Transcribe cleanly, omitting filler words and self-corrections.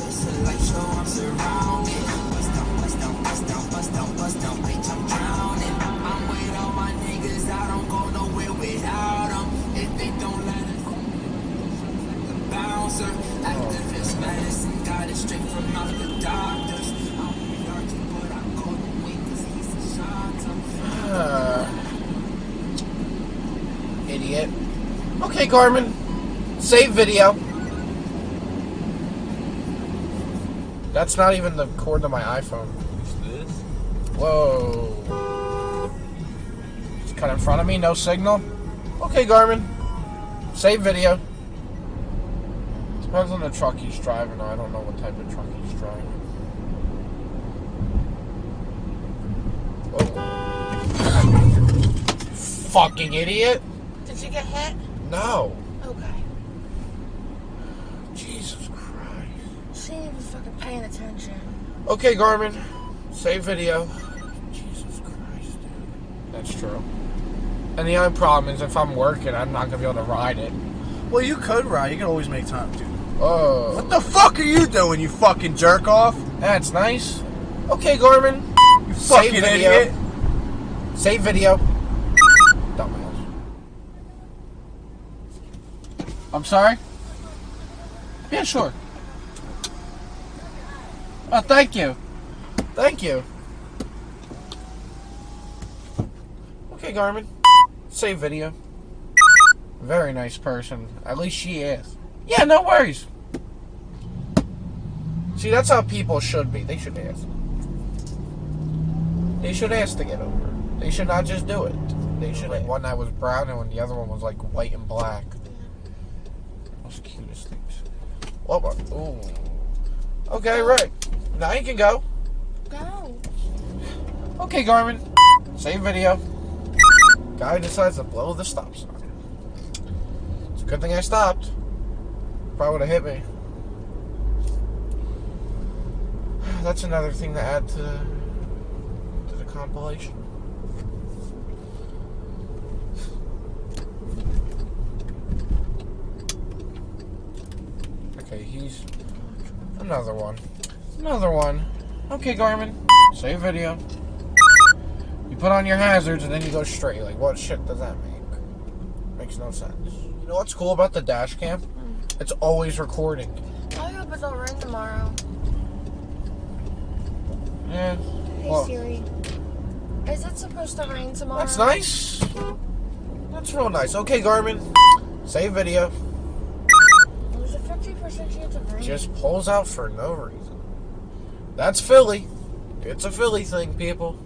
It's a light show, I'm surrounded. Bust down, bust down, bust down, bust down, bust down, bitch, I'm drowning. I'm with all my niggas, I don't go nowhere without them. If they don't let us, the bouncer, activist medicine, got it straight from out the doctors. I'm allergic, but I go to wait, cause he's a shot. Idiot. Okay, Garmin. Save video. That's not even the cord to my iPhone. Whoa. Just cut in front of me, no signal. Okay, Garmin. Save video. Depends on the truck he's driving. I don't know what type of truck he's driving. Whoa. Fucking idiot. Did you get hit? No. Okay. Jesus Christ. She ain't even fucking paying attention. Okay, Garmin. Save video. Jesus Christ, dude. That's true. And the other problem is if I'm working, I'm not going to be able to ride it. Well, you could ride. You can always make time, dude. Oh. What the fuck are you doing, you fucking jerk off? That's nice. Okay, Garmin. You fucking idiot. Save video. Dumbass. I'm sorry? Yeah, sure. Oh, thank you. Thank you. Okay, Garmin. Save video. Very nice person. At least she is. Yeah, no worries. See, that's how people should be. They should ask. They should ask to get over it. They should not just do it. They should. Like one that was brown and the other one was like white and black. Those cutest things. Oh, ooh. Okay, right. Now you can go. Go. Okay, Garmin. Save video. Guy decides to blow the stop sign. It's a good thing I stopped. Probably would have hit me. That's another thing to add to the compilation. Okay, he's another one. Another one. Okay, Garmin. Save video. You put on your hazards and then you go straight. Like, what shit does that make? Makes no sense. You know what's cool about the dash cam? It's always recording. I hope it don't rain tomorrow. Yeah. Hey, Well, Siri. Is it supposed to rain tomorrow? that's nice. That's real nice. Okay, Garmin. Save video. There's a 50% chance of rain. Just pulls out for no reason. That's Philly. It's a Philly thing, people.